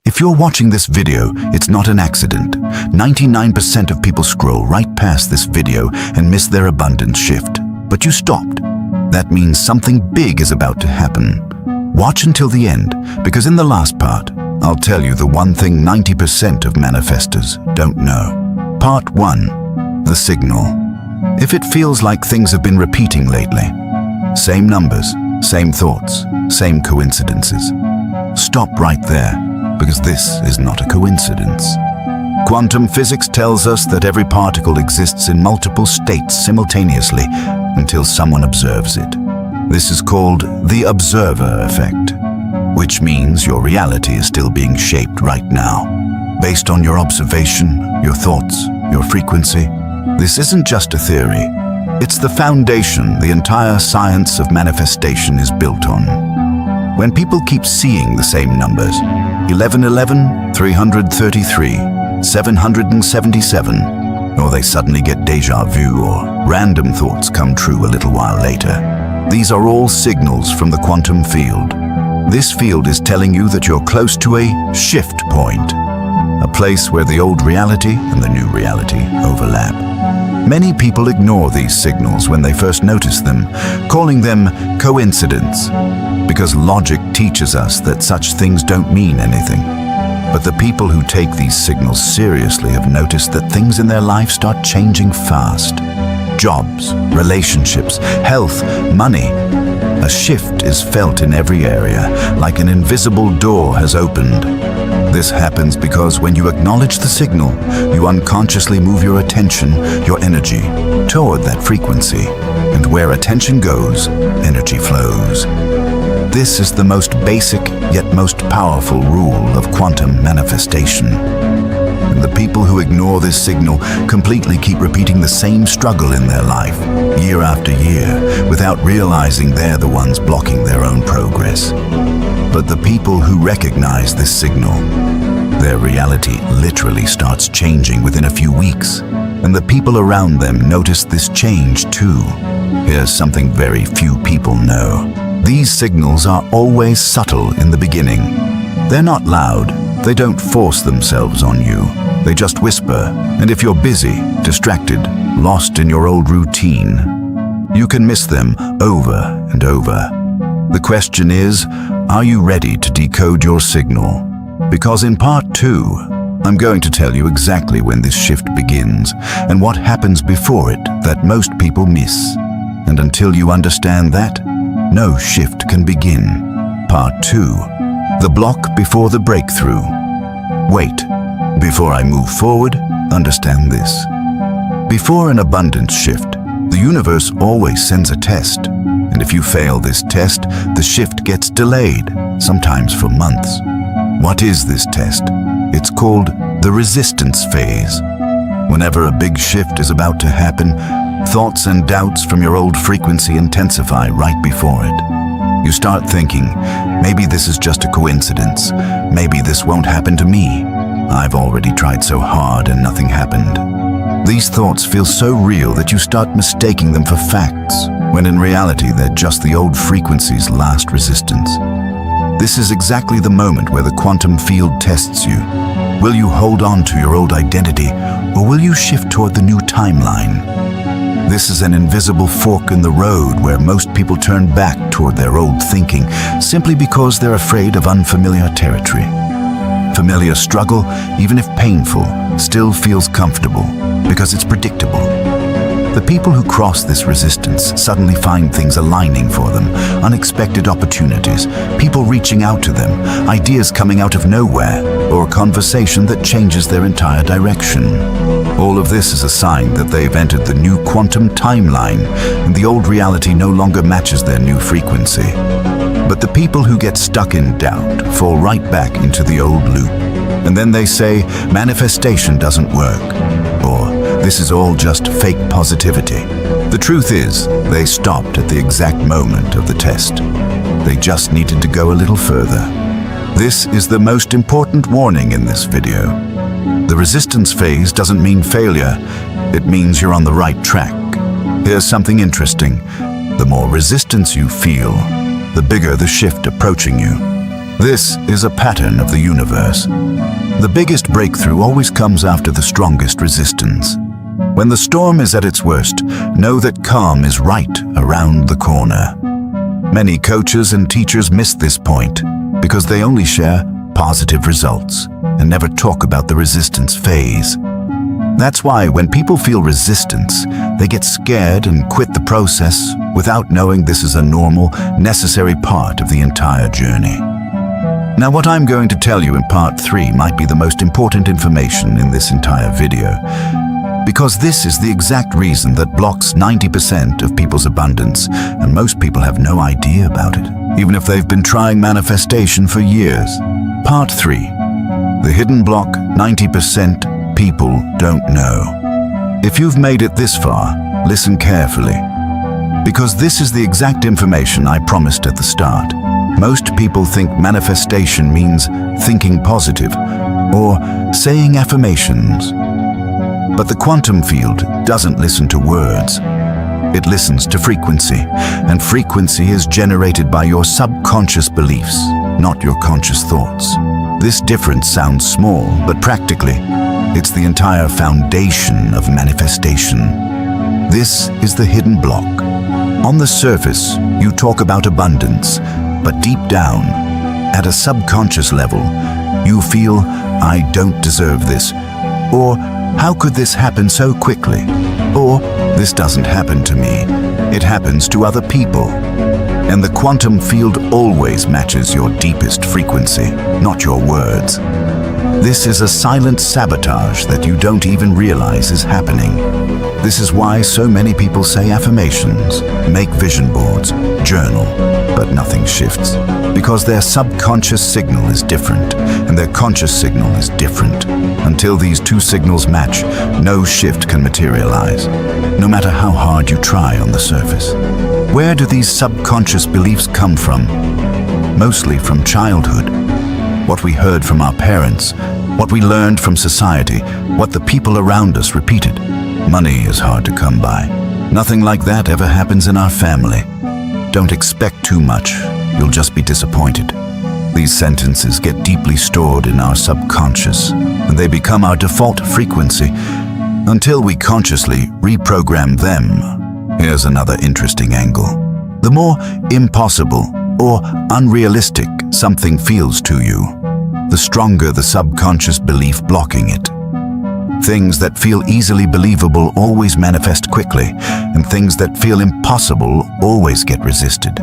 If you're watching this video, it's not an accident. 99% of people scroll right past this video and miss their abundance shift. But you stopped. That means something big is about to happen. Watch until the end, because in the last part, I'll tell you the one thing 90% of manifestors don't know. Part 1. The signal. If it feels like things have been repeating lately, same numbers, same thoughts, same coincidences, stop right there, because this is not a coincidence. Quantum physics tells us that every particle exists in multiple states simultaneously until someone observes it. This is called the observer effect, which means your reality is still being shaped right now, based on your observation, your thoughts, your frequency. This isn't just a theory. It's the foundation the entire science of manifestation is built on. When people keep seeing the same numbers, 1111, 333, 777, or they suddenly get déjà vu or random thoughts come true a little while later, these are all signals from the quantum field. This field is telling you that you're close to a shift point, a place where the old reality and the new reality overlap. Many people ignore these signals when they first notice them, calling them coincidence, because logic teaches us that such things don't mean anything. But the people who take these signals seriously have noticed that things in their life start changing fast. Jobs, relationships, health, money. A shift is felt in every area, like an invisible door has opened. This happens because when you acknowledge the signal, you unconsciously move your attention, your energy, toward that frequency. And where attention goes, energy flows. This is the most basic yet most powerful rule of quantum manifestation. And the people who ignore this signal completely keep repeating the same struggle in their life, year after year, without realizing they're the ones blocking their own progress. But the people who recognize this signal, their reality literally starts changing within a few weeks, and the people around them notice this change too. Here's something very few people know. These signals are always subtle in the beginning. They're not loud. They don't force themselves on you. They just whisper, and if you're busy, distracted, lost in your old routine, you can miss them over and over. The question is, are you ready to decode your signal? Because in part 2, I'm going to tell you exactly when this shift begins and what happens before it that most people miss. And until you understand that, no shift can begin. Part 2. The block before the breakthrough. Wait, before I move forward, understand this. Before an abundance shift, the universe always sends a test. And if you fail this test, the shift gets delayed, sometimes for months. What is this test? It's called the resistance phase. Whenever a big shift is about to happen, thoughts and doubts from your old frequency intensify right before it. You start thinking, maybe this is just a coincidence. Maybe this won't happen to me. I've already tried so hard and nothing happened. These thoughts feel so real that you start mistaking them for facts, when in reality they're just the old frequency's last resistance. This is exactly the moment where the quantum field tests you. Will you hold on to your old identity, or will you shift toward the new timeline? This is an invisible fork in the road where most people turn back toward their old thinking simply because they're afraid of unfamiliar territory. Familiar struggle, even if painful, still feels comfortable because it's predictable. The people who cross this resistance suddenly find things aligning for them, unexpected opportunities, people reaching out to them, ideas coming out of nowhere, or a conversation that changes their entire direction. All of this is a sign that they've entered the new quantum timeline, and the old reality no longer matches their new frequency. But the people who get stuck in doubt fall right back into the old loop. And then they say, manifestation doesn't work, or this is all just fake positivity. The truth is, they stopped at the exact moment of the test. They just needed to go a little further. This is the most important warning in this video. The resistance phase doesn't mean failure. It means you're on the right track. Here's something interesting. The more resistance you feel, the bigger the shift approaching you. This is a pattern of the universe. The biggest breakthrough always comes after the strongest resistance. When the storm is at its worst, know that calm is right around the corner. Many coaches and teachers miss this point because they only share positive results and never talk about the resistance phase. That's why when people feel resistance, they get scared and quit the process without knowing this is a normal, necessary part of the entire journey. Now, what I'm going to tell you in part 3 might be the most important information in this entire video, because this is the exact reason that blocks 90% of people's abundance, and most people have no idea about it, even if they've been trying manifestation for years. Part 3. The hidden block 90% people don't know. If you've made it this far, listen carefully, because this is the exact information I promised at the start. Most people think manifestation means thinking positive or saying affirmations. But the quantum field doesn't listen to words. It listens to frequency, and frequency is generated by your subconscious beliefs, not your conscious thoughts. This difference sounds small, but practically, it's the entire foundation of manifestation. This is the hidden block. On the surface, you talk about abundance, but deep down, at a subconscious level, you feel, I don't deserve this, or how could this happen so quickly? Or, this doesn't happen to me, it happens to other people. And the quantum field always matches your deepest frequency, not your words. This is a silent sabotage that you don't even realize is happening. This is why so many people say affirmations, make vision boards, journal, but nothing shifts. Because their subconscious signal is different, and their conscious signal is different. Until these two signals match, no shift can materialize, no matter how hard you try on the surface. Where do these subconscious beliefs come from? Mostly from childhood. What we heard from our parents, what we learned from society, what the people around us repeated. Money is hard to come by. Nothing like that ever happens in our family. Don't expect too much, you'll just be disappointed. These sentences get deeply stored in our subconscious, and they become our default frequency until we consciously reprogram them. Here's another interesting angle. The more impossible or unrealistic something feels to you, the stronger the subconscious belief blocking it. Things that feel easily believable always manifest quickly, and things that feel impossible always get resisted.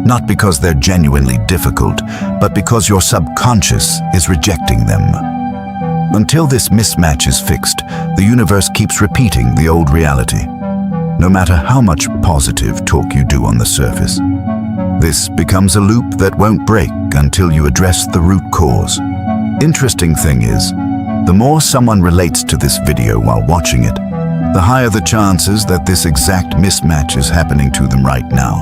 Not because they're genuinely difficult, but because your subconscious is rejecting them. Until this mismatch is fixed, the universe keeps repeating the old reality, no matter how much positive talk you do on the surface. This becomes a loop that won't break until you address the root cause. Interesting thing is, the more someone relates to this video while watching it, the higher the chances that this exact mismatch is happening to them right now.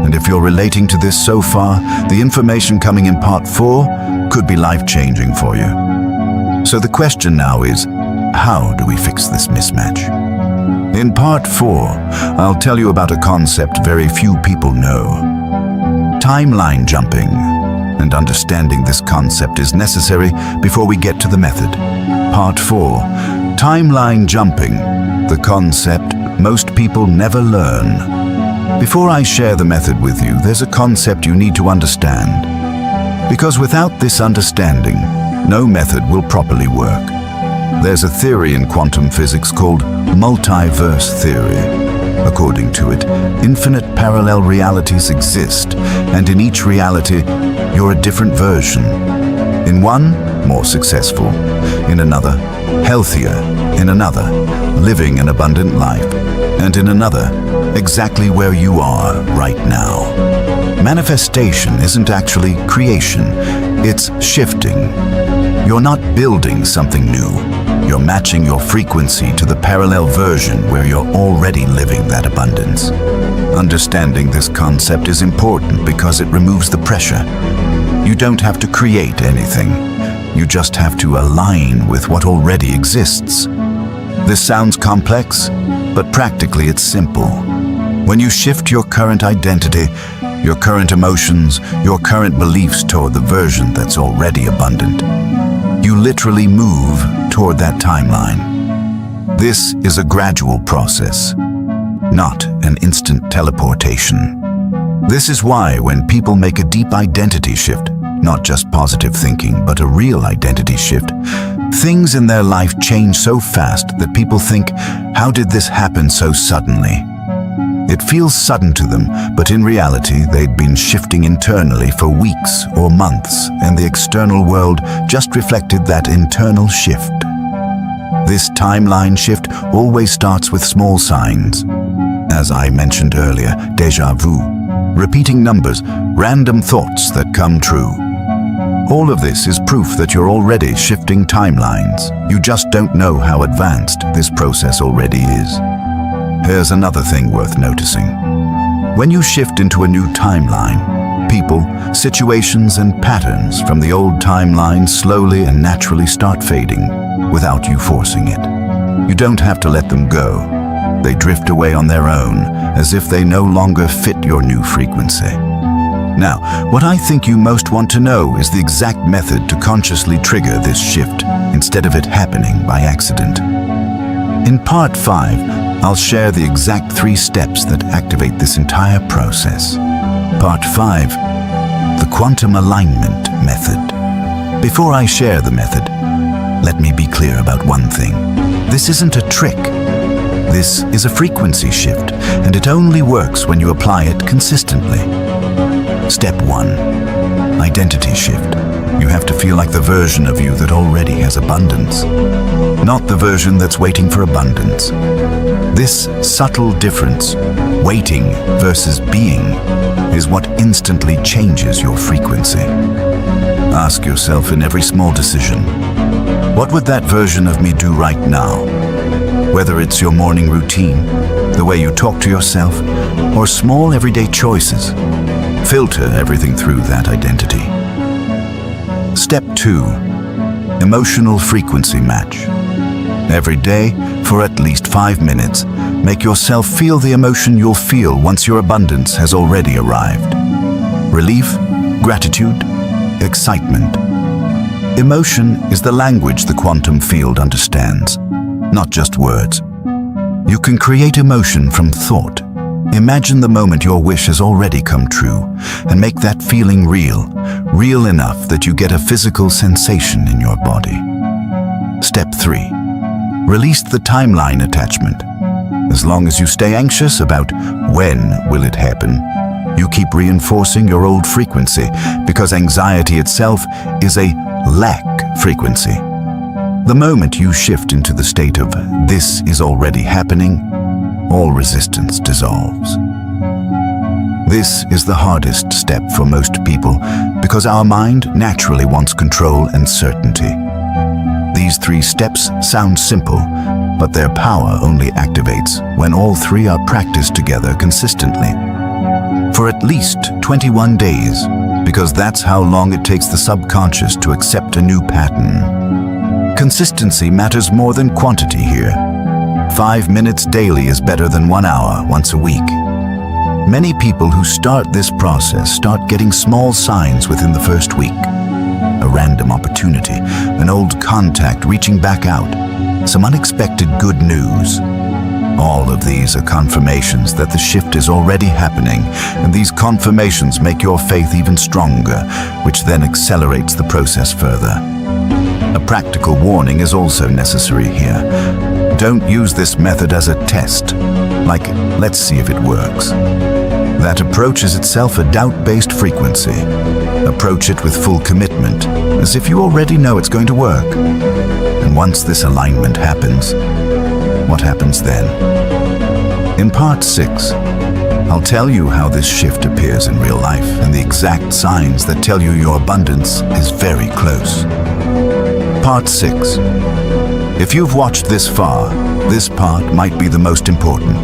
And if you're relating to this so far, the information coming in part 4 could be life-changing for you. So the question now is, how do we fix this mismatch? In part 4, I'll tell you about a concept very few people know. Timeline jumping. And understanding this concept is necessary before we get to the method. Part 4. Timeline jumping. The concept most people never learn. Before I share the method with you, there's a concept you need to understand. Because without this understanding, no method will properly work. There's a theory in quantum physics called multiverse theory. According to it, infinite parallel realities exist, and in each reality, you're a different version. In one, more successful. In another, healthier. In another, living an abundant life. And in another, exactly where you are right now. Manifestation isn't actually creation, it's shifting. You're not building something new. You're matching your frequency to the parallel version where you're already living that abundance. Understanding this concept is important because it removes the pressure. You don't have to create anything. You just have to align with what already exists. This sounds complex, but practically it's simple. When you shift your current identity, your current emotions, your current beliefs toward the version that's already abundant. You literally move toward that timeline. This is a gradual process, not an instant teleportation. This is why when people make a deep identity shift, not just positive thinking, but a real identity shift, things in their life change so fast that people think, how did this happen so suddenly? It feels sudden to them, but in reality, they'd been shifting internally for weeks or months, and the external world just reflected that internal shift. This timeline shift always starts with small signs. As I mentioned earlier, déjà vu, repeating numbers, random thoughts that come true. All of this is proof that you're already shifting timelines. You just don't know how advanced this process already is. Here's another thing worth noticing. When you shift into a new timeline, people, situations, and patterns from the old timeline slowly and naturally start fading without you forcing it. You don't have to let them go. They drift away on their own, as if they no longer fit your new frequency. Now, what I think you most want to know is the exact method to consciously trigger this shift instead of it happening by accident. In Part 5, I'll share the exact 3 steps that activate this entire process. Part 5, the quantum alignment method. Before I share the method, let me be clear about one thing. This isn't a trick. This is a frequency shift, and it only works when you apply it consistently. Step 1. Identity shift. You have to feel like the version of you that already has abundance, not the version that's waiting for abundance. This subtle difference, waiting versus being, is what instantly changes your frequency. Ask yourself in every small decision, what would that version of me do right now? Whether it's your morning routine, the way you talk to yourself, or small everyday choices, filter everything through that identity. Step 2. Emotional frequency match. Every day, for at least 5 minutes, make yourself feel the emotion you'll feel once your abundance has already arrived. Relief, gratitude, excitement. Emotion is the language the quantum field understands, not just words. You can create emotion from thought. Imagine the moment your wish has already come true, and make that feeling real enough that you get a physical sensation in your body. Step 3. Release the timeline attachment. As long as you stay anxious about when will it happen, you keep reinforcing your old frequency, because anxiety itself is a lack frequency. The moment you shift into the state of this is already happening, all resistance dissolves. This is the hardest step for most people because our mind naturally wants control and certainty. These 3 steps sound simple, but their power only activates when all 3 are practiced together consistently. For at least 21 days, because that's how long it takes the subconscious to accept a new pattern. Consistency matters more than quantity here. 5 minutes daily is better than 1 hour once a week. Many people who start this process start getting small signs within the first week. A random opportunity, an old contact reaching back out, some unexpected good news. All of these are confirmations that the shift is already happening, and these confirmations make your faith even stronger, which then accelerates the process further. A practical warning is also necessary here. Don't use this method as a test, like, let's see if it works. That approach is itself a doubt-based frequency. Approach it with full commitment, as if you already know it's going to work. And once this alignment happens, what happens then? In Part 6, I'll tell you how this shift appears in real life and the exact signs that tell you your abundance is very close. Part 6. If you've watched this far, this part might be the most important,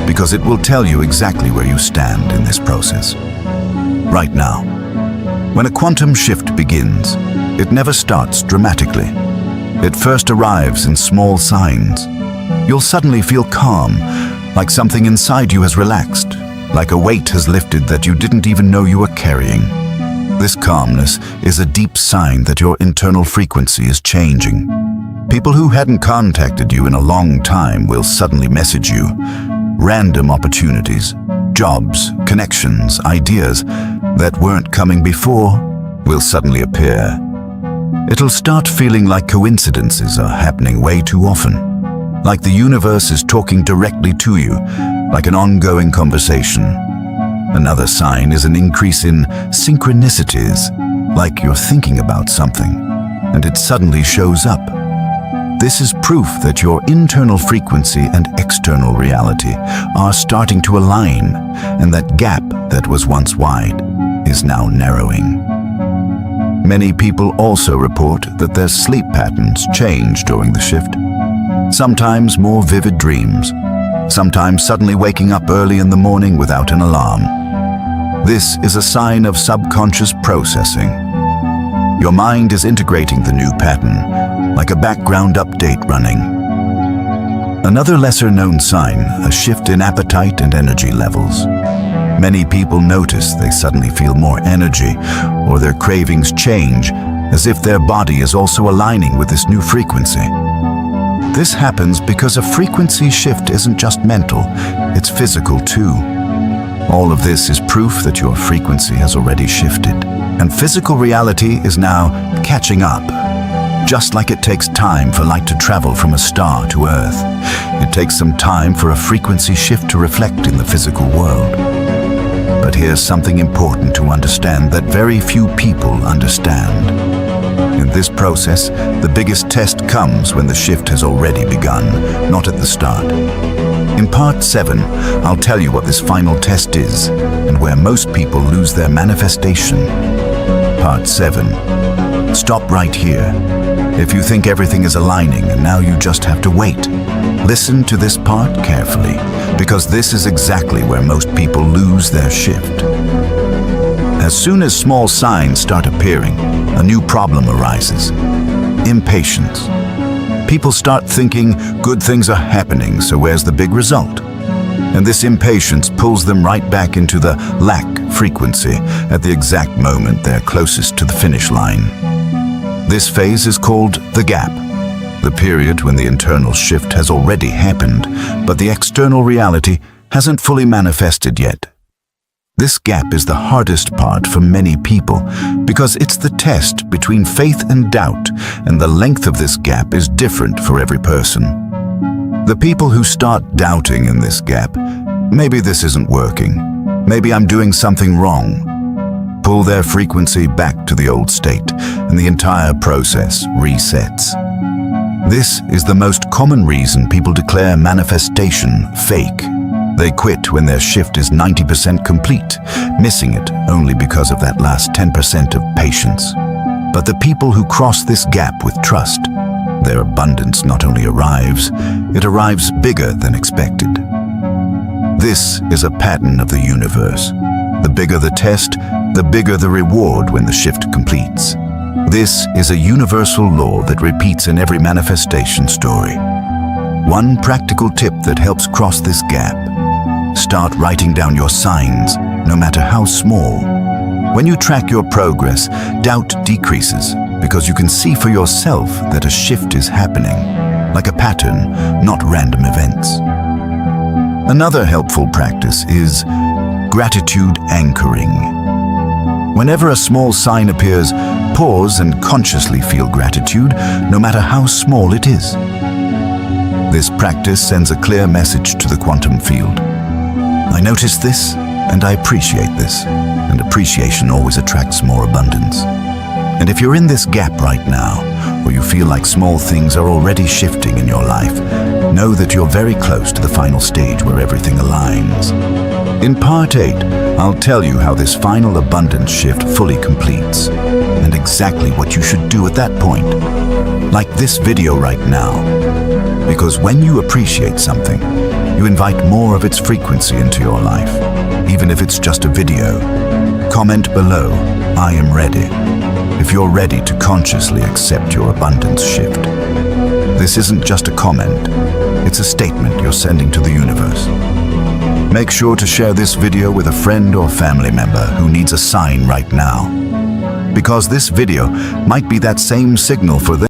because it will tell you exactly where you stand in this process. Right now, when a quantum shift begins, it never starts dramatically. It first arrives in small signs. You'll suddenly feel calm, like something inside you has relaxed. like a weight has lifted that you didn't even know you were carrying. This calmness is a deep sign that your internal frequency is changing. People who hadn't contacted you in a long time will suddenly message you. Random opportunities, jobs, connections, ideas that weren't coming before will suddenly appear. It'll start feeling like coincidences are happening way too often, like the universe is talking directly to you, like an ongoing conversation. Another sign is an increase in synchronicities, like you're thinking about something, and it suddenly shows up. This is proof that your internal frequency and external reality are starting to align, and that gap that was once wide is now narrowing. Many people also report that their sleep patterns change during the shift. Sometimes more vivid dreams, sometimes suddenly waking up early in the morning without an alarm. This is a sign of subconscious processing. Your mind is integrating the new pattern, like a background update running. Another lesser-known sign, a shift in appetite and energy levels. Many people notice they suddenly feel more energy, or their cravings change, as if their body is also aligning with this new frequency. This happens because a frequency shift isn't just mental, it's physical too. All of this is proof that your frequency has already shifted, and physical reality is now catching up. Just like it takes time for light to travel from a star to Earth, it takes some time for a frequency shift to reflect in the physical world. But here's something important to understand that very few people understand. In this process, the biggest test comes when the shift has already begun, not at the start. In Part 7, I'll tell you what this final test is and where most people lose their manifestation. Part 7. Stop right here. If you think everything is aligning and now you just have to wait, listen to this part carefully, because this is exactly where most people lose their shift. As soon as small signs start appearing, a new problem arises. Impatience. People start thinking good things are happening, so where's the big result? And this impatience pulls them right back into the lack frequency at the exact moment they're closest to the finish line. This phase is called the gap, the period when the internal shift has already happened, but the external reality hasn't fully manifested yet. This gap is the hardest part for many people because it's the test between faith and doubt, and the length of this gap is different for every person. The people who start doubting in this gap, maybe this isn't working, maybe I'm doing something wrong, pull their frequency back to the old state, and the entire process resets. This is the most common reason people declare manifestation fake. They quit when their shift is 90% complete, missing it only because of that last 10% of patience. But the people who cross this gap with trust, their abundance not only arrives, it arrives bigger than expected. This is a pattern of the universe. The bigger the test, the bigger the reward when the shift completes. This is a universal law that repeats in every manifestation story. One practical tip that helps cross this gap: start writing down your signs, no matter how small. When you track your progress, doubt decreases because you can see for yourself that a shift is happening, like a pattern, not random events. Another helpful practice is gratitude anchoring. Whenever a small sign appears, pause and consciously feel gratitude, no matter how small it is. This practice sends a clear message to the quantum field. I noticed this, and I appreciate this, and appreciation always attracts more abundance. And if you're in this gap right now, or you feel like small things are already shifting in your life, know that you're very close to the final stage where everything aligns. In Part 8, I'll tell you how this final abundance shift fully completes, and exactly what you should do at that point. Like this video right now. Because when you appreciate something, you invite more of its frequency into your life, even if it's just a video. Comment below, I am ready, if you're ready to consciously accept your abundance shift. This isn't just a comment, it's a statement you're sending to the universe. Make sure to share this video with a friend or family member who needs a sign right now. Because this video might be that same signal for them.